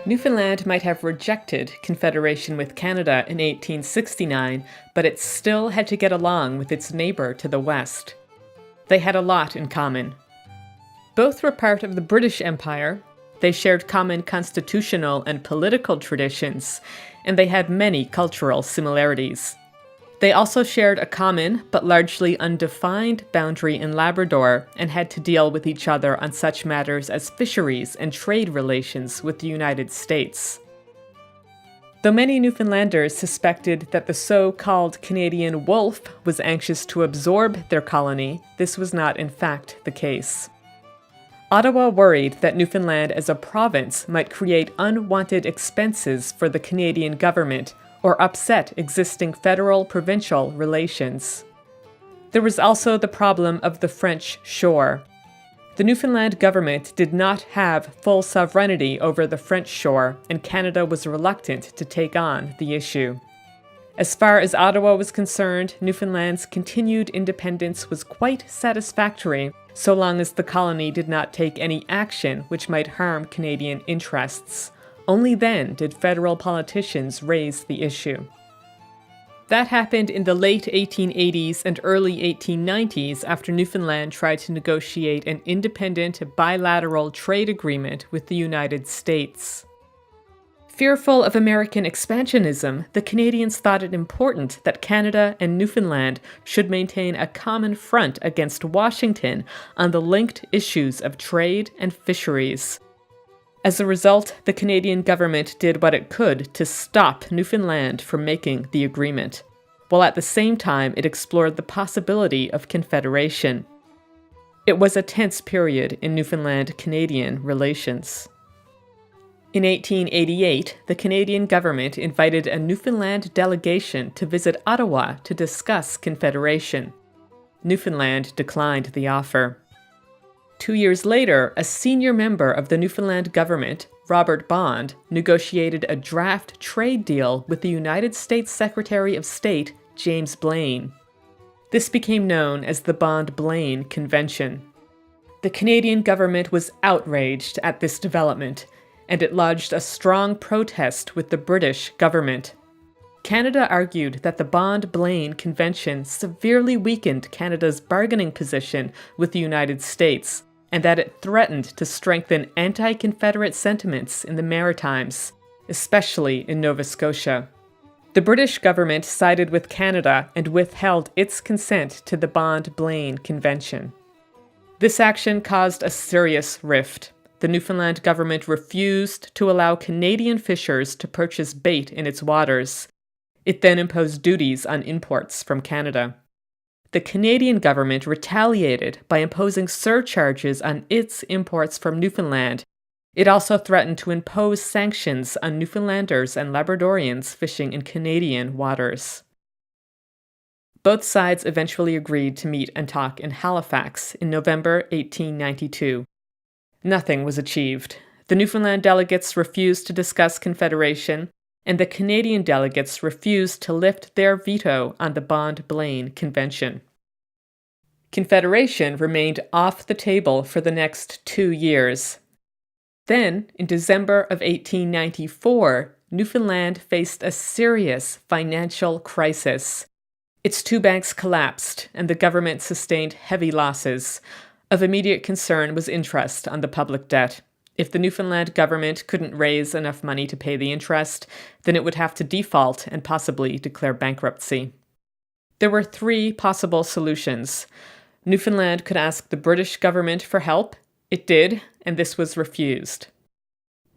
Newfoundland might have rejected Confederation with Canada in 1869, but it still had to get along with its neighbour to the west. They had a lot in common. Both were part of the British Empire, they shared common constitutional and political traditions, and they had many cultural similarities. They also shared a common, but largely undefined, boundary in Labrador and had to deal with each other on such matters as fisheries and trade relations with the United States. Though many Newfoundlanders suspected that the so-called Canadian wolf was anxious to absorb their colony, this was not in fact the case. Ottawa worried that Newfoundland as a province might create unwanted expenses for the Canadian government or upset existing federal-provincial relations. There was also the problem of the French shore. The Newfoundland government did not have full sovereignty over the French shore, and Canada was reluctant to take on the issue. As far as Ottawa was concerned, Newfoundland's continued independence was quite satisfactory, so long as the colony did not take any action which might harm Canadian interests. Only then did federal politicians raise the issue. That happened in the late 1880s and early 1890s after Newfoundland tried to negotiate an independent bilateral trade agreement with the United States. Fearful of American expansionism, the Canadians thought it important that Canada and Newfoundland should maintain a common front against Washington on the linked issues of trade and fisheries. As a result, the Canadian government did what it could to stop Newfoundland from making the agreement, while at the same time it explored the possibility of Confederation. It was a tense period in Newfoundland-Canadian relations. In 1888, the Canadian government invited a Newfoundland delegation to visit Ottawa to discuss Confederation. Newfoundland declined the offer. 2 years later, a senior member of the Newfoundland government, Robert Bond, negotiated a draft trade deal with the United States Secretary of State, James Blaine. This became known as the Bond-Blaine Convention. The Canadian government was outraged at this development, and it lodged a strong protest with the British government. Canada argued that the Bond-Blaine Convention severely weakened Canada's bargaining position with the United States, and that it threatened to strengthen anti-Confederate sentiments in the Maritimes, especially in Nova Scotia. The British government sided with Canada and withheld its consent to the Bond-Blaine Convention. This action caused a serious rift. The Newfoundland government refused to allow Canadian fishers to purchase bait in its waters. It then imposed duties on imports from Canada. The Canadian government retaliated by imposing surcharges on its imports from Newfoundland. It also threatened to impose sanctions on Newfoundlanders and Labradorians fishing in Canadian waters. Both sides eventually agreed to meet and talk in Halifax in November 1892. Nothing was achieved. The Newfoundland delegates refused to discuss Confederation, and the Canadian delegates refused to lift their veto on the Bond-Blaine Convention. Confederation remained off the table for the next 2 years. Then, in December of 1894, Newfoundland faced a serious financial crisis. Its two banks collapsed, and the government sustained heavy losses. Of immediate concern was interest on the public debt. If the Newfoundland government couldn't raise enough money to pay the interest, then it would have to default and possibly declare bankruptcy. There were 3 possible solutions. Newfoundland could ask the British government for help. It did, and this was refused.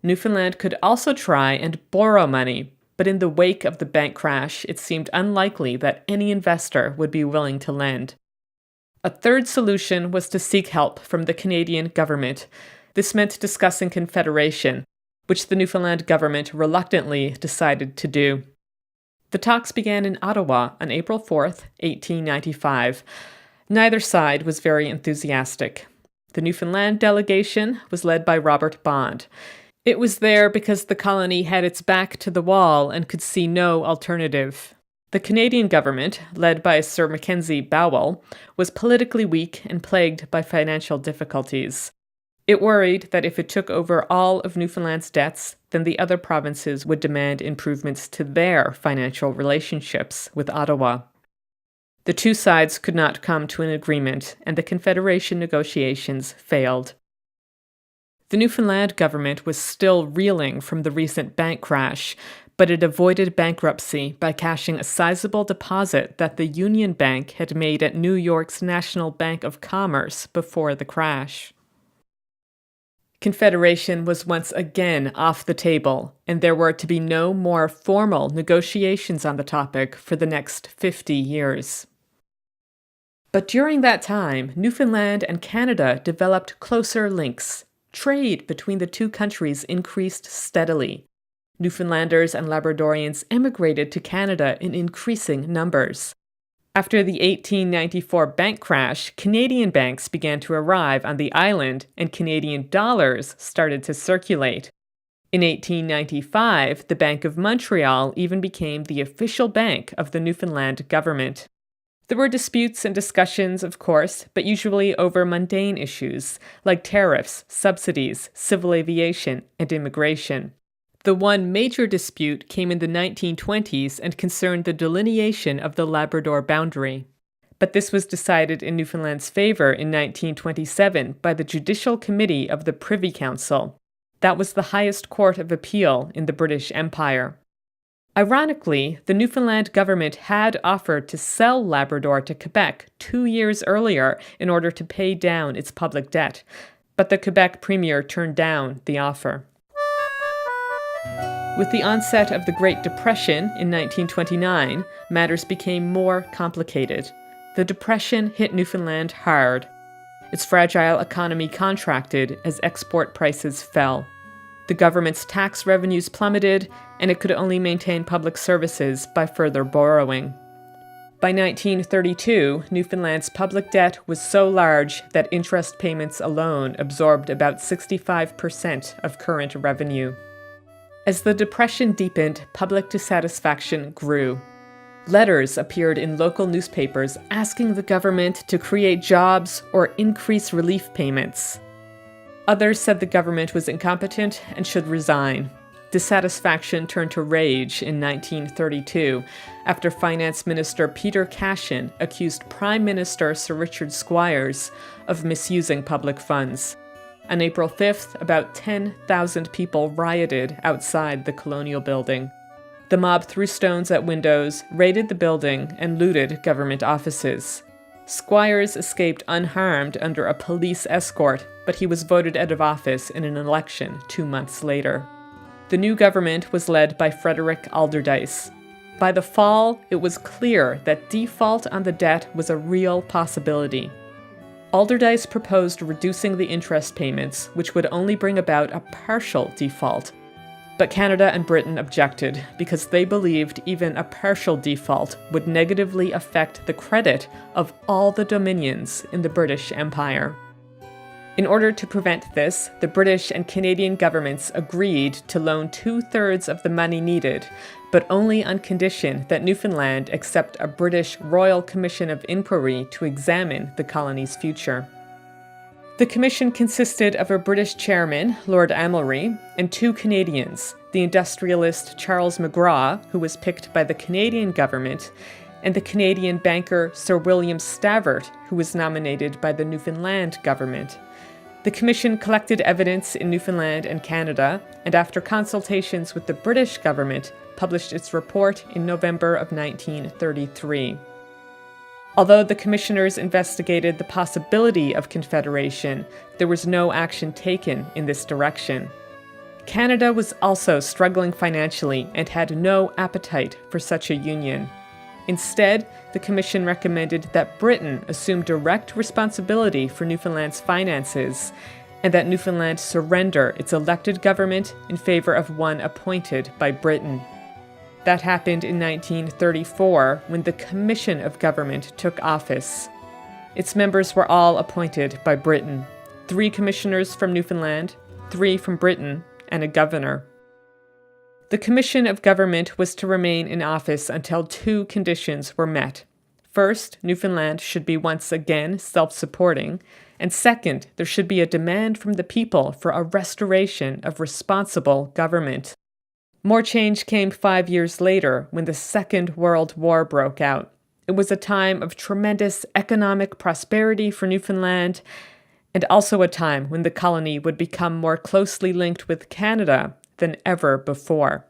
Newfoundland could also try and borrow money, but in the wake of the bank crash, it seemed unlikely that any investor would be willing to lend. A third solution was to seek help from the Canadian government. This meant discussing Confederation, which the Newfoundland government reluctantly decided to do. The talks began in Ottawa on April 4th, 1895. Neither side was very enthusiastic. The Newfoundland delegation was led by Robert Bond. It was there because the colony had its back to the wall and could see no alternative. The Canadian government, led by Sir Mackenzie Bowell, was politically weak and plagued by financial difficulties. It worried that if it took over all of Newfoundland's debts, then the other provinces would demand improvements to their financial relationships with Ottawa. The two sides could not come to an agreement, and the Confederation negotiations failed. The Newfoundland government was still reeling from the recent bank crash, but it avoided bankruptcy by cashing a sizable deposit that the Union Bank had made at New York's National Bank of Commerce before the crash. Confederation was once again off the table, and there were to be no more formal negotiations on the topic for the next 50 years. But during that time, Newfoundland and Canada developed closer links. Trade between the two countries increased steadily. Newfoundlanders and Labradorians emigrated to Canada in increasing numbers. After the 1894 bank crash, Canadian banks began to arrive on the island and Canadian dollars started to circulate. In 1895, the Bank of Montreal even became the official bank of the Newfoundland government. There were disputes and discussions, of course, but usually over mundane issues like tariffs, subsidies, civil aviation, and immigration. The one major dispute came in the 1920s and concerned the delineation of the Labrador boundary. But this was decided in Newfoundland's favor in 1927 by the Judicial Committee of the Privy Council. That was the highest court of appeal in the British Empire. Ironically, the Newfoundland government had offered to sell Labrador to Quebec 2 years earlier in order to pay down its public debt, but the Quebec premier turned down the offer. With the onset of the Great Depression in 1929, matters became more complicated. The Depression hit Newfoundland hard. Its fragile economy contracted as export prices fell. The government's tax revenues plummeted, and it could only maintain public services by further borrowing. By 1932, Newfoundland's public debt was so large that interest payments alone absorbed about 65% of current revenue. As the Depression deepened, public dissatisfaction grew. Letters appeared in local newspapers asking the government to create jobs or increase relief payments. Others said the government was incompetent and should resign. Dissatisfaction turned to rage in 1932 after Finance Minister Peter Cashin accused Prime Minister Sir Richard Squires of misusing public funds. On April 5th, about 10,000 people rioted outside the Colonial Building. The mob threw stones at windows, raided the building, and looted government offices. Squires escaped unharmed under a police escort, but he was voted out of office in an election 2 months later. The new government was led by Frederick Alderdice. By the fall, it was clear that default on the debt was a real possibility. Alderdice proposed reducing the interest payments, which would only bring about a partial default. But Canada and Britain objected because they believed even a partial default would negatively affect the credit of all the dominions in the British Empire. In order to prevent this, the British and Canadian governments agreed to loan 2/3 of the money needed, but only on condition that Newfoundland accept a British Royal Commission of Inquiry to examine the colony's future. The commission consisted of a British chairman, Lord Amelry, and 2 Canadians, the industrialist Charles McGraw, who was picked by the Canadian government, and the Canadian banker Sir William Stavert, who was nominated by the Newfoundland government. The commission collected evidence in Newfoundland and Canada, and after consultations with the British government, published its report in November of 1933. Although the commissioners investigated the possibility of confederation, there was no action taken in this direction. Canada was also struggling financially and had no appetite for such a union. Instead, the commission recommended that Britain assume direct responsibility for Newfoundland's finances, and that Newfoundland surrender its elected government in favor of one appointed by Britain. That happened in 1934, when the Commission of Government took office. Its members were all appointed by Britain: 3 commissioners from Newfoundland, 3 from Britain, and a governor. The Commission of Government was to remain in office until 2 conditions were met. First, Newfoundland should be once again self-supporting, And second, there should be a demand from the people for a restoration of responsible government. More change came 5 years later when the Second World War broke out. It was a time of tremendous economic prosperity for Newfoundland, and also a time when the colony would become more closely linked with Canada than ever before.